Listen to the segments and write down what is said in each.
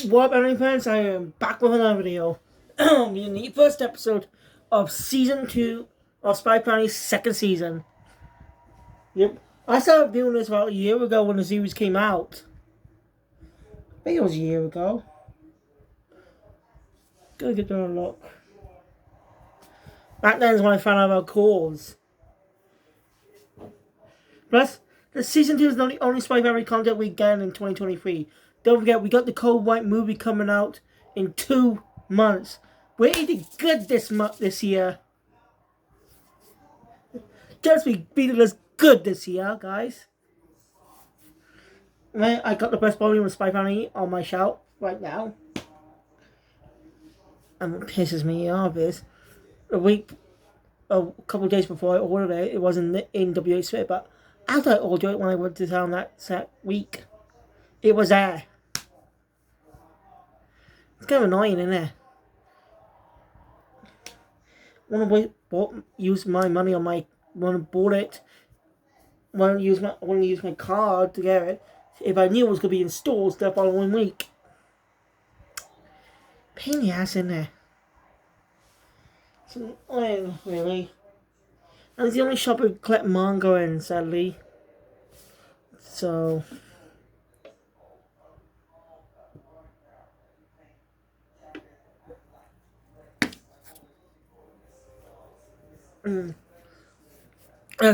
What up, anime fans? I am back with another video. In the first episode of Season 2 of Spy Family's second season. Yep. I started viewing this about a year ago when the series came out. I think it was a year ago. Gotta get there a look. Back then is when I found out about Cause. Plus, the Season 2 is not the only Spy Family content we get in 2023. Don't forget, we got the Cold White movie coming out in 2 months. We're eating good this year. Just be beating us good this year, guys. I got the best volume of Spy Family on my shelf right now. And what pisses me off is a couple of days before I ordered it, it wasn't in WH Smith, but after I ordered it when I went to town that week, it was there. It's kind of annoying, isn't it? I want to use my money on my when I bought it. Want to use my card to get it. If I knew it was going to be in stores the following week. Pain in the ass, in there. So, really. And it's the only shop I collect manga in, sadly. So.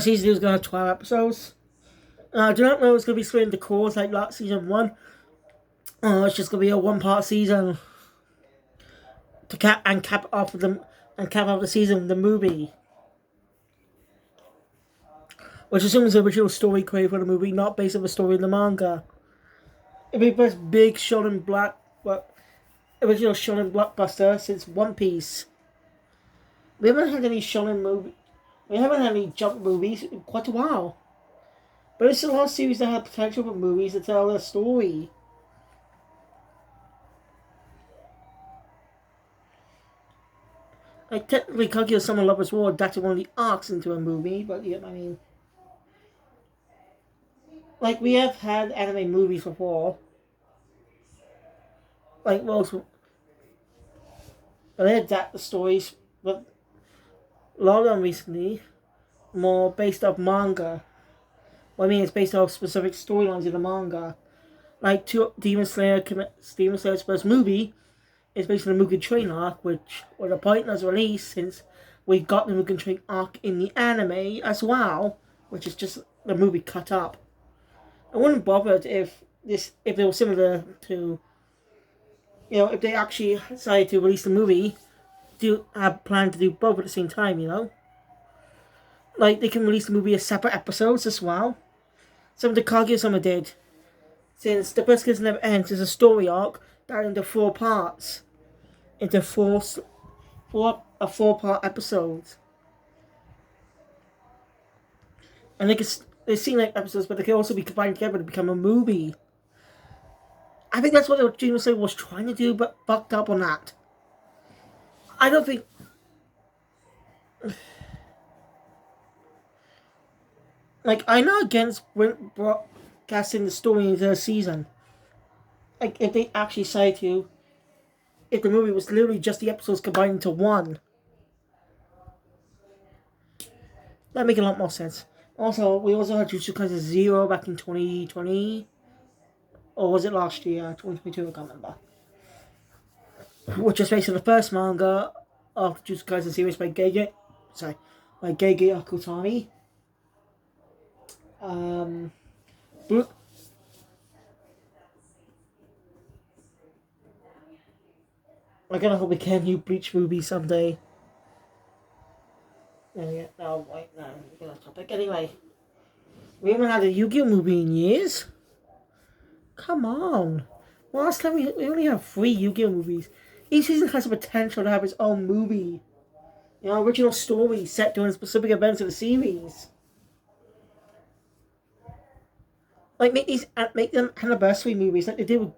Season 2 is going to have 12 episodes. I do not know it's going to be split into cores like that season 1. It's just going to be a one-part season to cap off the season with the movie, which assumes the original story created for the movie, not based on the story in the manga. It'll be the first big original shonen blockbuster since One Piece. We haven't had any shonen movie. We haven't had any Jump movies in quite a while. But it's the last series that had potential for movies to tell their story. Like, technically, Kaguya-sama Lover's War adapted one of the arcs into a movie, but yeah, I mean. Like, we have had anime movies before. Like, well, they adapt the stories, but a lot of them recently, more based off manga. Well, I mean, it's based off specific storylines in the manga. Like, Demon Slayer's first movie is based on the Mugen Train arc, which was a pointless release since we got the Mugen Train arc in the anime as well, which is just the movie cut up. I wouldn't bother if it was similar to, if they actually decided to release the movie, have planned to do both at the same time, Like, they can release the movie as separate episodes as well. Some of the Kaguya-sama did. Since The Best Kiss Never Ends is a story arc down into 4 parts. Into four-part episodes. And they seem like episodes, but they can also be combined together to become a movie. I think that's what the Demon Slayer was trying to do, but fucked up on that. I don't think. Like, I'm not against broadcasting the story into a season. Like, if they actually say to, if the movie was literally just the episodes combined into one, that'd make a lot more sense. Also, we also had Jujutsu Kaisen Zero back in 2020. Or was it last year? 2022, I can't remember. Which is based on the first manga of Jujutsu Kaisen series by Gege Akutami. I kinda hope we can do Bleach movie someday. No, we're gonna topic. Anyway, we haven't had a Yu-Gi-Oh movie in years. Come on. Well, last time we only have 3 Yu-Gi-Oh movies. Each season has the potential to have its own movie. Original story set during specific events of the series. Like, make them anniversary movies like they did with,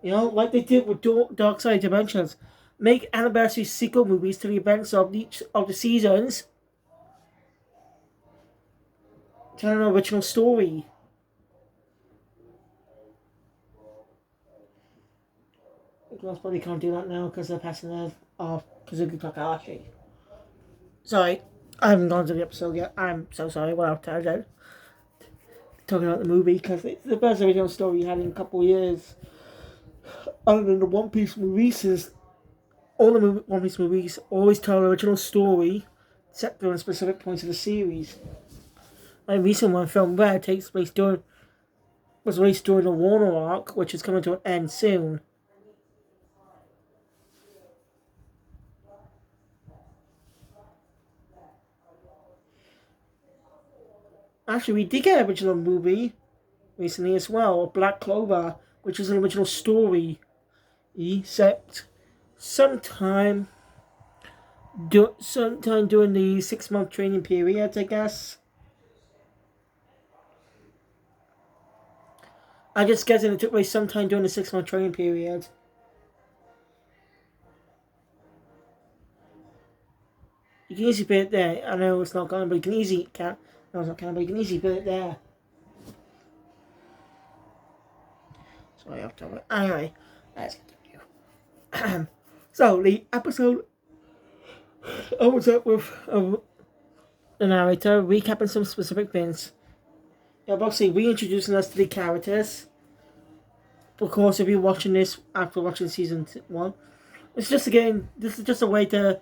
like they did with Dark Side Dimensions. Make anniversary sequel movies to the events of each of the seasons. Tell an original story. Because probably can't do that now because they're passing of Kazuki Takahashi. Sorry, I haven't gone to the episode yet. I'm so sorry. What I'll tell you. Talking about the movie because it's the best original story we had in a couple of years. Other than the One Piece movies, all the One Piece movies always tell the original story set during specific points of the series. Like recent one, Film Red, was released during the Warner arc, which is coming to an end soon. Actually, we did get an original movie recently as well, Black Clover, which is an original story set sometime during the 6-month training period, I guess. I just guessing it took place sometime during the 6-month training period. You can easily put it there. I know it's not going, but you can easily but you can easily put it there. Sorry, I'll tell it. Anyway, let's continue. So the episode opens up with the narrator recapping some specific things. Obviously reintroducing us to the characters. Of course, if you're watching this after watching season 1, this is just a way to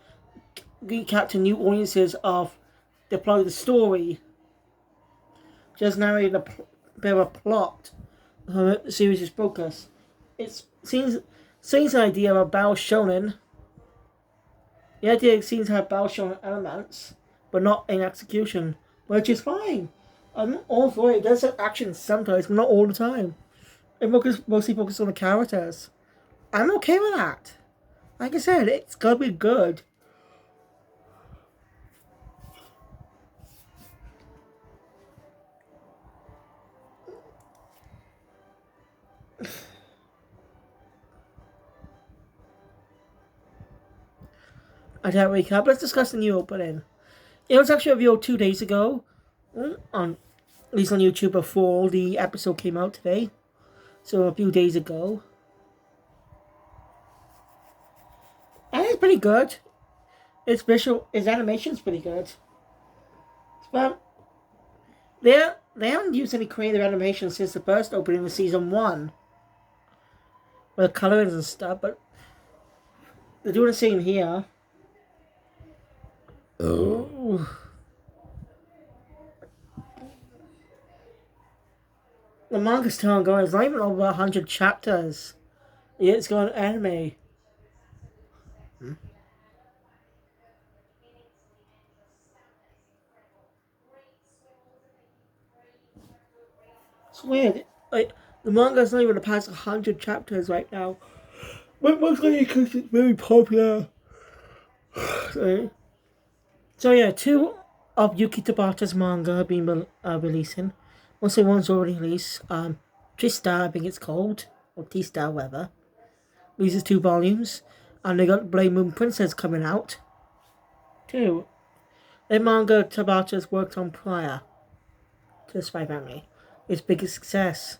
recap to new audiences of the plot of the story. Just narrating a bit of a plot of the series' focus. It seems an idea of Battle Shonen. The idea seems to have Battle Shonen elements, but not in execution, which is fine. I'm all for it. It does have action sometimes, but not all the time. It mostly focuses on the characters. I'm okay with that. Like I said, it's gotta be good. I can't recap. Let's discuss the new opening. It was actually revealed 2 days ago, at least on YouTube before the episode came out today. So a few days ago. And it's pretty good. Its animation's pretty good. But they haven't used any creative animation since the first opening of season 1. With the colorings and stuff, but they're doing the same here. Oh. The manga's still ongoing. It's not even over 100 chapters. Yet it's going anime. It's weird. Like, the manga's not even past 100 chapters right now. But mostly because it's very popular. So yeah, 2 of Yuki Tabata's manga have been releasing. Mostly one's already released. Trista, I think it's called. Or Tista, whatever. Releases 2 volumes. And they got Blade Moon Princess coming out. 2. The manga Tabata's worked on prior to the Spy Family. Its biggest success.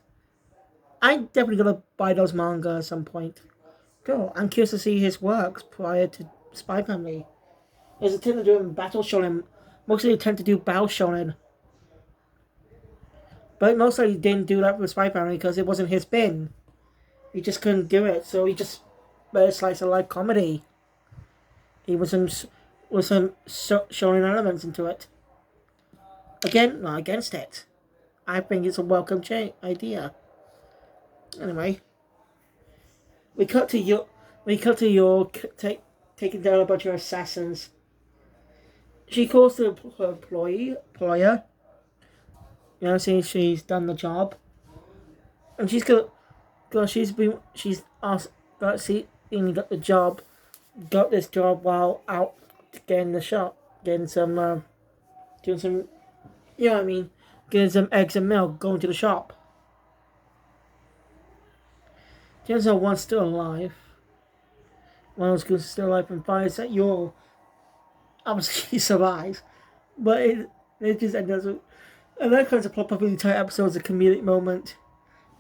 I'm definitely gonna buy those manga at some point. Cool. I'm curious to see his works prior to Spy Family. There's a tend to do Battle Shonen. Mostly they tend to do Battle Shonen. But mostly he didn't do that for Spy Family because it wasn't his bin. He just couldn't do it, so he just made a slice of life comedy. He was some shonen elements into it. Again, not against it. I think it's a welcome idea. Anyway, we cut to York taking down a bunch of assassins. She calls to her employer. You know, saying she's done the job, and she's asked got the job, got this job while out getting the shop, getting some, doing some, you know what I mean, getting some eggs and milk, going to the shop. Turns out one's still alive. One of those still alive and finds that you're obviously he survives, but it just ends up. And that kind of plot up in the entire episode is a comedic moment.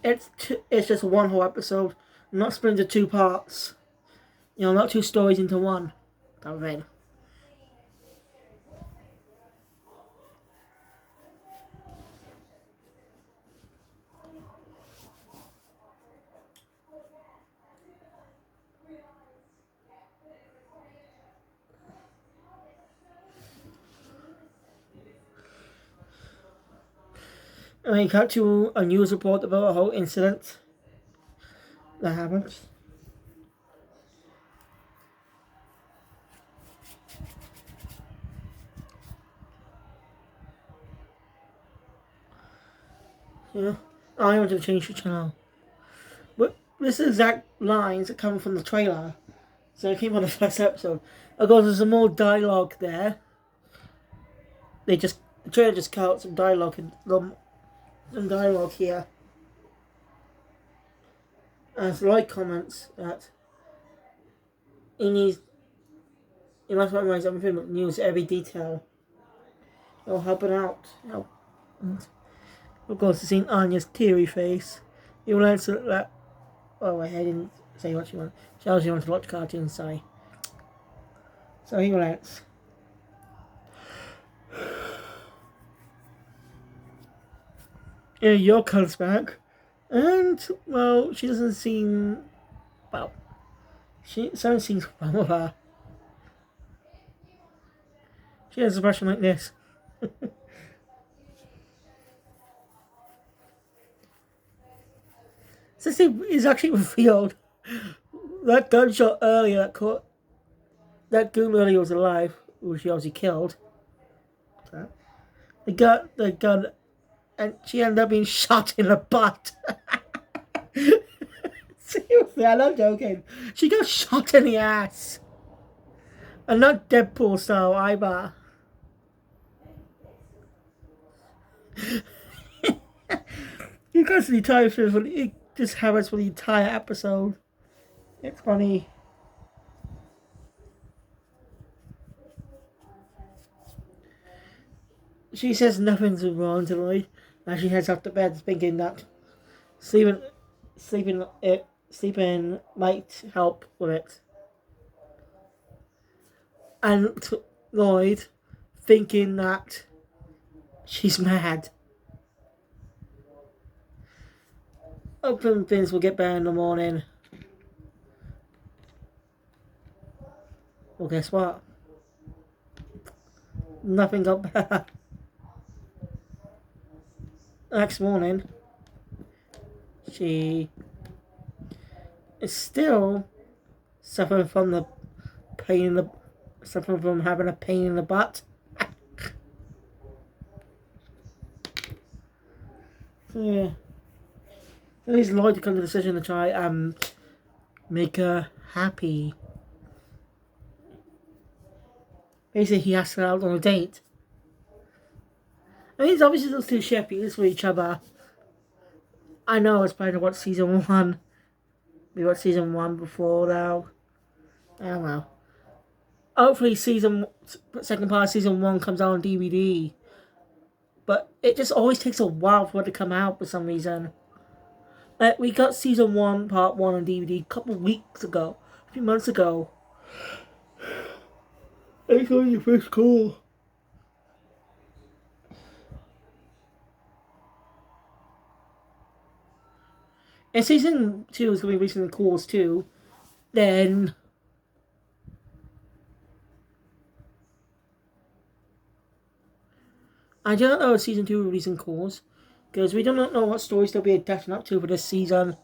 It's just one whole episode. not split into two parts. You know, not two stories into one. That way. And we cut to a news report about a whole incident that happened. Yeah, I want to change the channel. But this is exact lines that come from the trailer. So it came on the first episode. Of course, there's some more dialogue there. The trailer just cut out some dialogue and some dialogue here. As Lloyd comments that he must memorize everything with news, every detail. It'll help it out. Of course, seeing Anya's teary face. He will answer that. Oh, wait, I didn't say what she wanted. She also wanted to watch cartoons, sorry. So he will answer. Yeah, Yo comes back. And, well, she doesn't seem. Well, something seems wrong with her. She has a expression like this. This is actually revealed. That gunshot earlier that goon earlier was alive, who she obviously killed. They got the gun, and she ended up being shot in the butt. Seriously, I'm not joking. She got shot in the ass. And not Deadpool style either. You guys, the entire film, it just happens for the entire episode. It's funny. She says nothing's wrong tonight as she heads off to bed, thinking that sleeping might help with it. And Lloyd thinking that she's mad. Hoping things will get better in the morning. Well, guess what? Nothing got better. Next morning, she is still suffering from the pain in the suffering from having a pain in the butt. So yeah. So leads Lloyd to come to the decision to try and make her happy. Basically, he asks her out on a date. I mean, it's obviously those two shippies for each other. I know it's probably what season 1. We watched season 1 before now. I don't know. Hopefully second part of season 1 comes out on DVD. But it just always takes a while for it to come out for some reason. Like, we got season 1, part 1 on DVD a couple weeks ago. A few months ago. It's only first cool. And season 2 is going to be releasing the calls too. Then I don't know if season 2 will release in calls. Because we do not know what stories they'll be attaching up to for this season.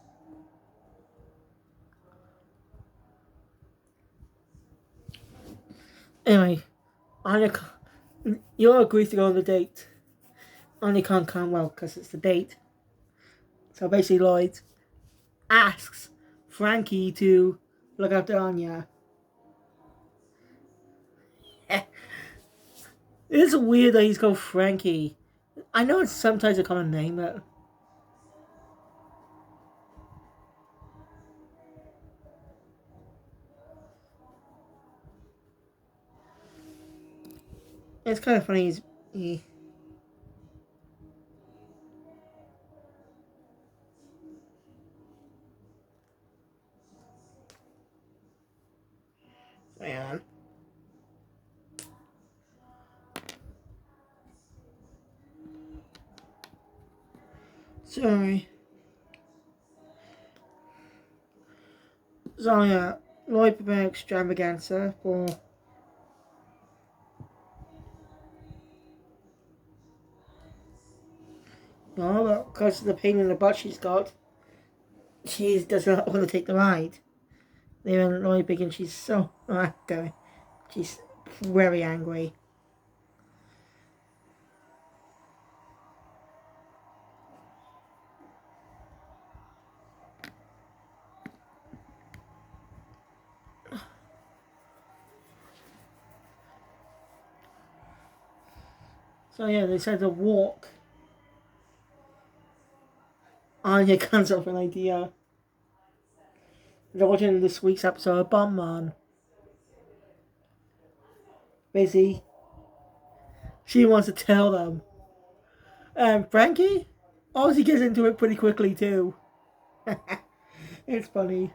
Anyway, Anya, you all agree to go on the date. Anya can't come well because it's the date. So basically Lloyd asks Frankie to look after Anya. It is weird that he's called Frankie. I know it's sometimes a common name, but it's kind of funny. Sorry. So yeah, Lloyd prepared extravaganza for no, because of the pain in the butt she's got, she does not want to take the ride. Then Lloyd begins, she's so angry. She's very angry. So yeah, they said to walk. Anya comes up with an idea. They're watching this week's episode of Bomb Man. Basically, she wants to tell them. And Frankie obviously gets into it pretty quickly too. It's funny.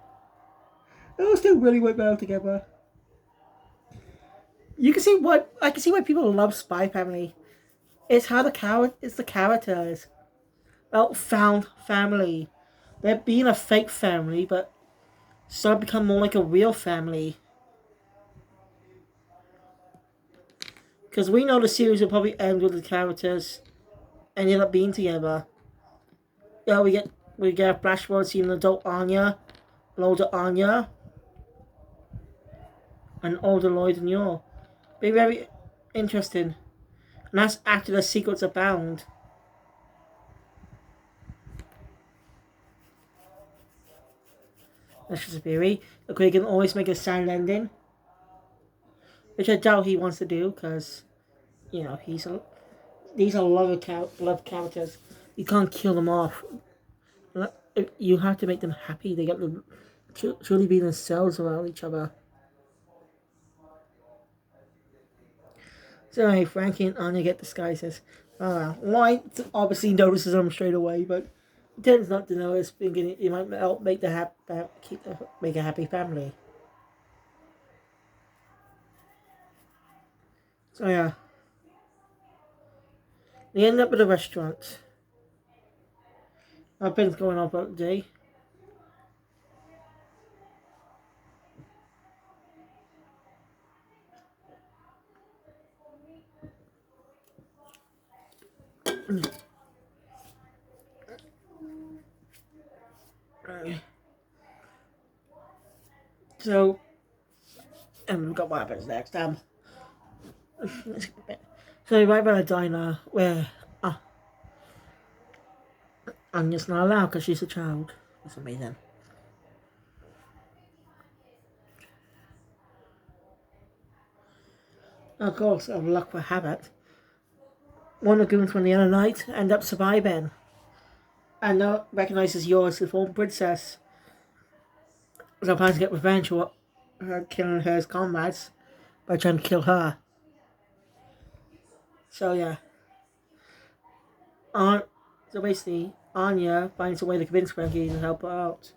Those two really went well together. You can see what I can see why people love Spy Family. It's how the characters. Well, found family. They're being a fake family, but start to become more like a real family. Because we know the series will probably end with the characters ending up being together. Yeah, we get a flash forward seeing an adult Anya, an older Anya, and older Lloyd and Yor. Be very interesting. And that's after the secrets are bound. That's just a theory. Look, we can always make a sad ending. Which I doubt he wants to do, because, you know, these are love characters. You can't kill them off. You have to make them happy. They got to truly be themselves around each other. So anyway, Frankie and Anya get disguises. Lloyd obviously notices them straight away, but tends not to notice, thinking it might help make make a happy family. So yeah, they end up at a restaurant. Ben's going on for the day. So, and we've got what happens next. So we right by a diner where Anya's not allowed because she's a child. That's amazing. Of course, of luck for habit, one of the goons from the other night end up surviving. And now recognizes Yor as the former princess. So plans to get revenge for her killing her comrades by trying to kill her. So yeah. So basically, Anya finds a way to convince Frankie to help her out.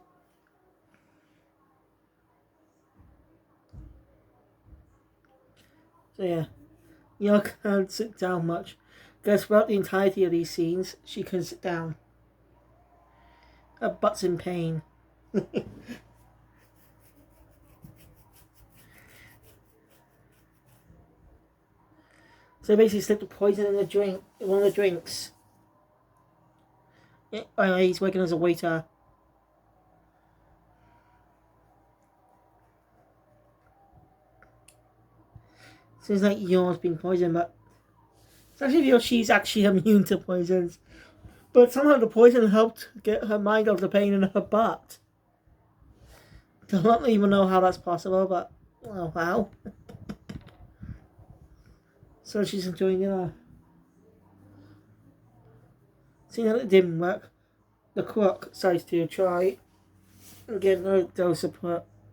So yeah. Yor can't sit down much, because throughout the entirety of these scenes, she can sit down. Her butt's in pain. So basically slipped the poison in one of the drinks. Yeah, he's working as a waiter. Seems like Yor's been poisoned, but it's actually she's actually immune to poisons. But somehow the poison helped get her mind off the pain in her butt. Don't even know how that's possible, but oh wow. So she's enjoying it. Seeing that it didn't work, the cook decides to try and get another dose of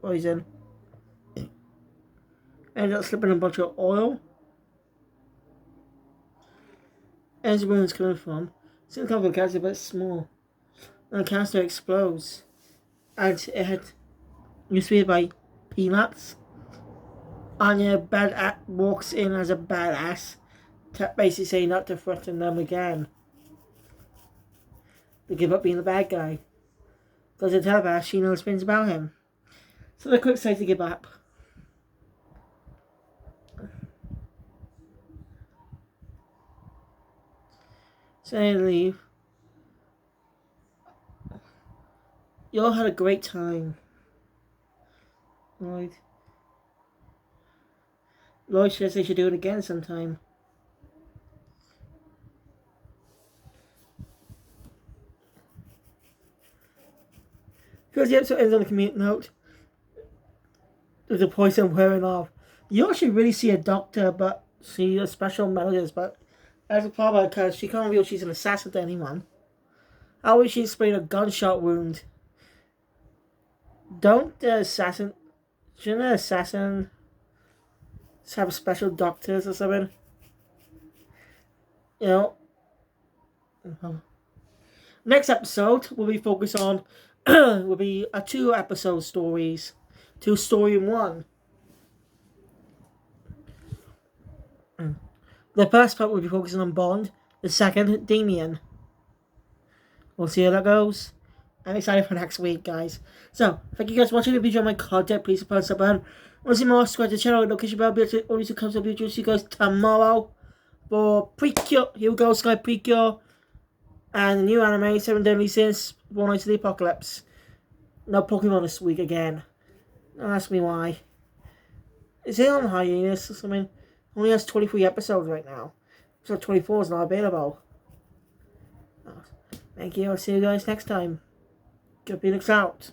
poison. Ended up slipping a bunch of oil. As the woman's coming from, seems like the canister, but it's small. And the canister explodes. And it had used to be by Peanuts. Anya walks in as a badass, basically saying not to threaten them again. to give up being the bad guy. Because the telepath, she knows things about him. So the quick decides to give up. So they leave. You all had a great time. Lloyd says they should do it again sometime. Because the episode ends on a commute note. With the poison wearing off. You actually really see a doctor, but see a special medicine, but as a problem because she can't reveal she's an assassin to anyone. How would she explain a gunshot wound? Shouldn't the assassin have special doctors or something? You know? Next episode will be focused on will be a 2-episode stories. 2 story in 1. The first part will be focusing on Bond. The second, Damien. We'll see how that goes. I'm excited for next week, guys. So, thank you guys for watching. If you enjoyed my content, please press the button. Want to see more? Subscribe to the channel. Notification bell. Only to come to the video. See you guys tomorrow for Precure. Here we go, Sky Precure. And the new anime, 7 Deadly Sins, Four Nights of the Apocalypse. No Pokemon this week again. Don't ask me why. Is it on hiatus or something? Only has 23 episodes right now. Episode 24 is not available. Thank you. I'll see you guys next time. Good Phoenix out.